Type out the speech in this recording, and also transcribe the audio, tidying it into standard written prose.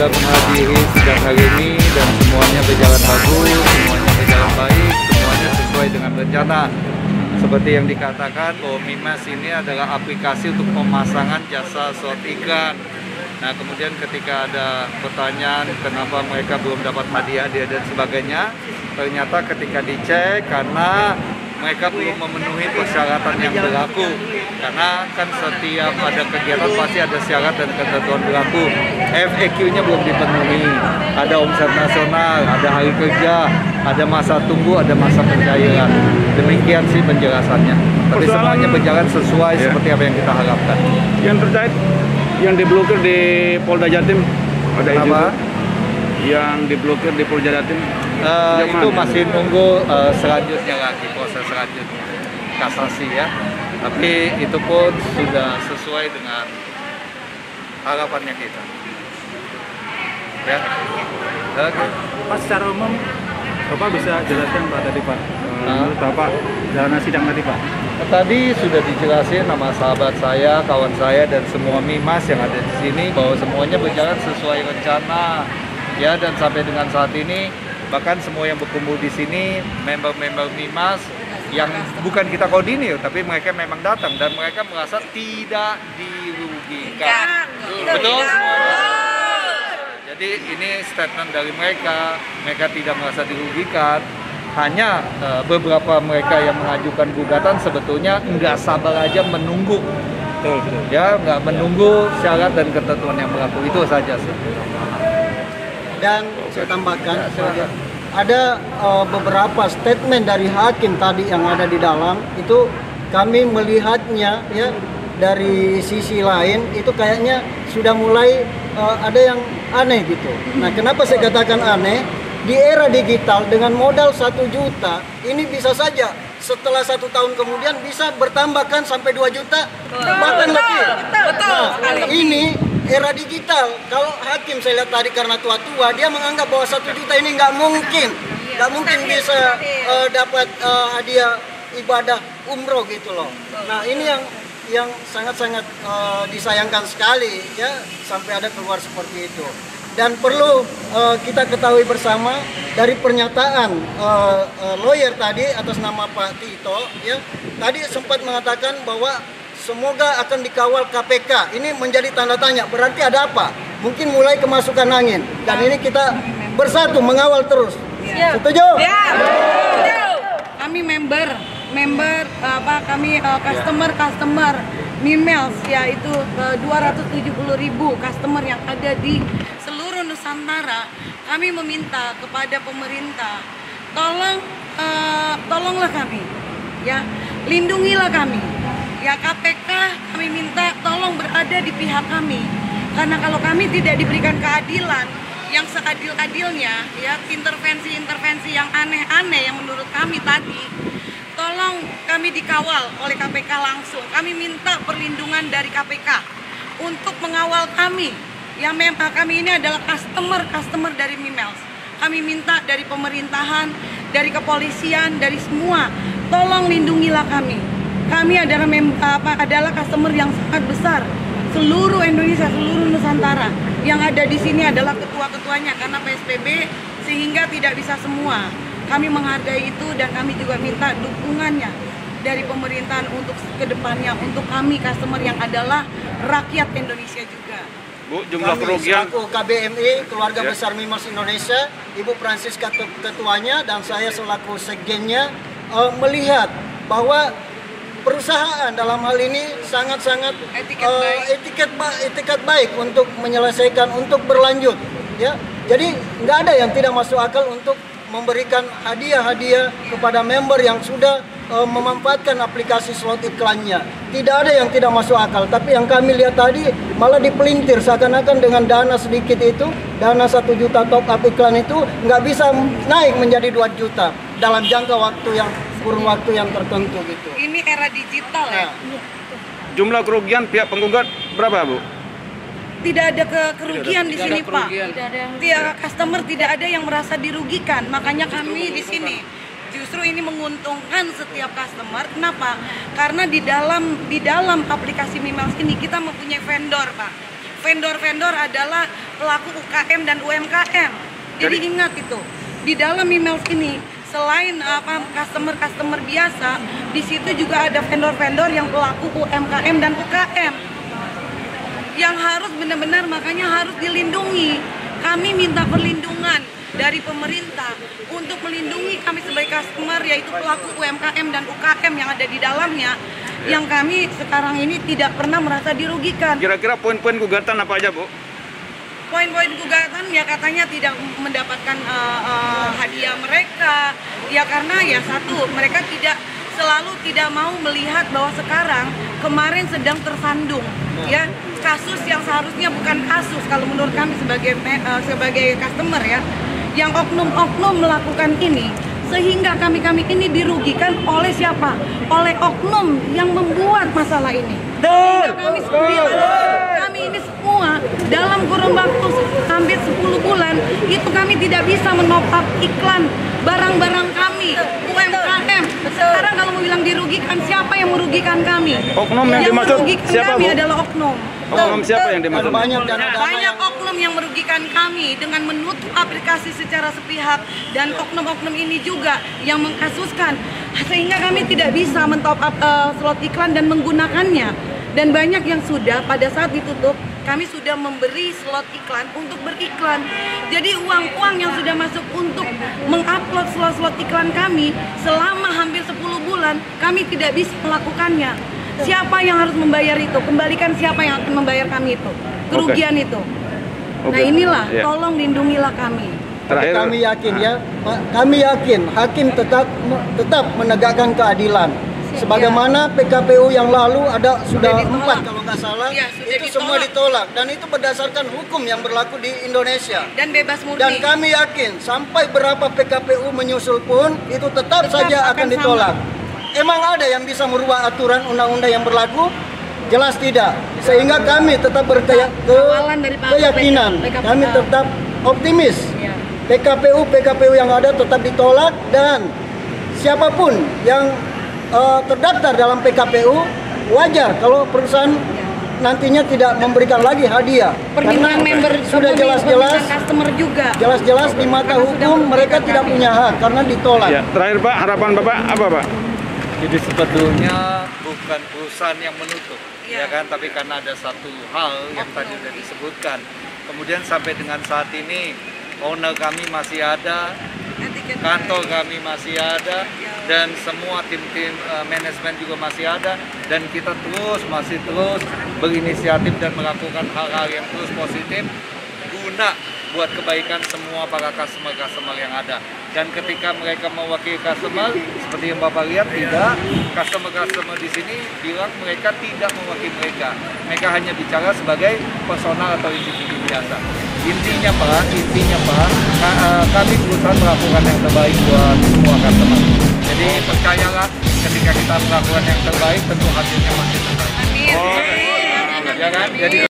sudah menghadiri sidang hari ini dan semuanya berjalan bagus, semuanya berjalan baik, semuanya sesuai dengan rencana. Seperti yang dikatakan bahwa Mimiles ini adalah aplikasi untuk pemasangan jasa slot iklan. Nah, kemudian ketika ada pertanyaan kenapa mereka belum dapat hadiah dan sebagainya, ternyata ketika dicek karena mereka belum memenuhi persyaratan yang berlaku. Karena kan setiap ada kegiatan pasti ada syarat dan ketentuan berlaku. FAQ-nya belum dipenuhi. Ada omset nasional, ada hari kerja, ada masa tunggu, ada masa pencairan. Demikian sih penjelasannya. Tapi semuanya berjalan sesuai seperti apa yang kita harapkan. Yang terkait yang diblokir di Polda Jatim ada apa? Yang diblokir di Polda Jatim itu masih nunggu selanjutnya lagi, proses selanjutnya kasasi ya. Tapi itu pun sudah sesuai dengan harapannya kita. Ya. Oke. Pak, secara umum Bapak bisa jelaskan Pak tadi Pak, menurut Bapak dalam sidang tadi Pak? Tadi sudah dijelasin nama sahabat saya, kawan saya dan semua Mimiles yang ada di sini bahwa semuanya berjalan sesuai rencana. Ya, dan sampai dengan saat ini bahkan semua yang berkumpul di sini member-member Mimiles yang bukan kita koordinir tapi mereka memang datang dan mereka merasa tidak dirugikan. Betul semuanya. Jadi ini statement dari mereka tidak merasa dirugikan. Hanya beberapa mereka yang mengajukan gugatan sebetulnya nggak sabar aja menunggu. Ya, nggak menunggu syarat dan ketentuan yang berlaku, itu saja sih. Dan saya tambahkan, ada beberapa statement dari hakim tadi yang ada di dalam itu kami melihatnya ya dari sisi lain itu kayaknya sudah mulai ada yang aneh gitu. Nah, kenapa saya katakan aneh? Di era digital dengan modal 1 juta ini bisa saja setelah 1 tahun kemudian bisa bertambahkan sampai 2 juta bahkan lebih. Nah, ini era digital. Kalau hakim saya lihat tadi karena tua-tua dia menganggap bahwa 1 juta ini nggak mungkin bisa dapat hadiah ibadah umroh gitu loh. Nah, ini yang sangat-sangat disayangkan sekali ya sampai ada keluar seperti itu. Dan perlu kita ketahui bersama dari pernyataan lawyer tadi atas nama Pak Tito ya, tadi sempat mengatakan bahwa semoga akan dikawal KPK. Ini menjadi tanda tanya, berarti ada apa? Mungkin mulai kemasukan angin. Dan ini kita bersatu mengawal terus. Setuju? Kami member kami customer Mimiles yaitu 270.000 customer yang ada di seluruh Nusantara. Kami meminta kepada pemerintah, tolonglah kami, ya, lindungilah kami, ya. KPK kami minta tolong berada di pihak kami, karena kalau kami tidak diberikan keadilan yang seadil-adilnya, ya, intervensi yang aneh-aneh yang menurut kami tadi, tolong kami dikawal oleh KPK langsung. Kami minta perlindungan dari KPK untuk mengawal kami. Ya, memang kami ini adalah customer dari Mimiles. Kami minta dari pemerintahan, dari kepolisian, dari semua, tolong lindungilah kami. Kami adalah customer yang sangat besar. Seluruh Indonesia, seluruh Nusantara. Yang ada di sini adalah ketua-ketuanya karena PSBB sehingga tidak bisa semua. Kami menghargai itu dan kami juga minta dukungannya dari pemerintahan untuk kedepannya untuk kami customer yang adalah rakyat Indonesia juga. Bu, jumlah kerugian selaku KBMI Keluarga Besar Mimiles Indonesia, Ibu Francisca ketuanya dan saya selaku sekjennya melihat bahwa perusahaan dalam hal ini sangat-sangat etiket baik untuk menyelesaikan, untuk berlanjut, ya. Jadi nggak ada yang tidak masuk akal untuk memberikan hadiah-hadiah kepada member yang sudah memanfaatkan aplikasi slot iklannya. Tidak ada yang tidak masuk akal, tapi yang kami lihat tadi malah dipelintir seakan-akan dengan dana sedikit itu, dana 1 juta top up iklan itu nggak bisa naik menjadi 2 juta dalam jangka waktu yang kurun waktu yang tertentu gitu. Ini era digital ya. Jumlah kerugian pihak penggugat berapa, Bu? Tidak ada kerugian di sini, Pak. Customer tidak ada yang merasa dirugikan. Makanya kami di sini justru ini menguntungkan setiap customer. Kenapa? Karena di dalam aplikasi Mimiles ini kita mempunyai vendor, Pak. vendor-vendor adalah pelaku UKM dan UMKM. Jadi ingat itu, di dalam email ini selain customer biasa, di situ juga ada vendor-vendor yang pelaku UMKM dan UKM yang harus benar-benar makanya harus dilindungi. Kami minta perlindungan dari pemerintah untuk melindungi kami sebagai customer, yaitu pelaku UMKM dan UKM yang ada di dalamnya, yang kami sekarang ini tidak pernah merasa dirugikan. Kira-kira poin-poin gugatan apa aja, Bu? Poin-poin gugatan ya katanya tidak mendapatkan hadiah mereka, ya karena ya satu, mereka selalu tidak mau melihat bahwa sekarang kemarin sedang tersandung ya kasus yang seharusnya bukan kasus kalau menurut kami sebagai customer ya, yang oknum-oknum melakukan ini sehingga kami ini dirugikan oleh siapa? Oleh oknum yang membuat masalah ini. Sehingga kami ini semua dalam kurun waktu hampir 10 bulan itu kami tidak bisa menop up iklan barang-barang kami UMKM. Sekarang kalau mau bilang dirugikan, siapa yang merugikan kami? Oknum yang dimaksud siapa, kami Bu? adalah oknum. Oknum siapa yang dimaksud? Banyak oknum yang merugikan kami dengan menutup aplikasi secara sepihak, dan oknum-oknum ini juga yang mengkasuskan sehingga kami tidak bisa mentop up slot iklan dan menggunakannya. Dan banyak yang sudah pada saat ditutup kami sudah memberi slot iklan untuk beriklan. Jadi uang-uang yang sudah masuk untuk mengupload slot-slot iklan kami selama hampir 10 bulan kami tidak bisa melakukannya. Siapa yang harus membayar itu? Kembalikan siapa yang akan membayar kami itu? Kerugian itu. Nah inilah, tolong lindungilah kami. Terakhir, kami yakin ya, kami yakin hakim tetap menegakkan keadilan. Sebagaimana PKPU yang lalu sudah 4 kalau nggak salah, ya, itu semua ditolak, dan itu berdasarkan hukum yang berlaku di Indonesia. Dan bebas murni. Dan kami yakin sampai berapa PKPU menyusul pun itu tetap saja akan ditolak. Emang ada yang bisa merubah aturan undang-undang yang berlaku? Jelas tidak. Sehingga kami tetap berkeyakinan, kami tetap optimis. PKPU yang ada tetap ditolak, dan siapapun yang terdaftar dalam PKPU wajar kalau perusahaan nantinya tidak memberikan lagi hadiah. Perlindungan member sudah jelas-jelas customer juga. Jelas-jelas di mata hukum mereka tidak punya hak karena ditolak. Ya, terakhir Pak, harapan Bapak apa, Pak? Jadi sebetulnya bukan perusahaan yang menutup, ya kan? Tapi karena ada satu hal yang tadi sudah disebutkan. Kemudian sampai dengan saat ini owner kami masih ada, kantor kami masih ada, dan semua tim-tim manajemen juga masih ada, dan kita masih terus berinisiatif dan melakukan hal-hal yang terus positif guna buat kebaikan semua para customer yang ada. Dan ketika mereka mewakili customer, seperti yang Bapak lihat, tidak, customer di sini bilang mereka tidak mewakili mereka. Mereka hanya bicara sebagai personal atau individu biasa. Intinya Pak, kami berusaha melakukan yang terbaik buat semua customer. Jadi percayalah, ketika kita melakukan yang terbaik, tentu hasilnya pasti terbaik. Amin. Ya kan? Jadi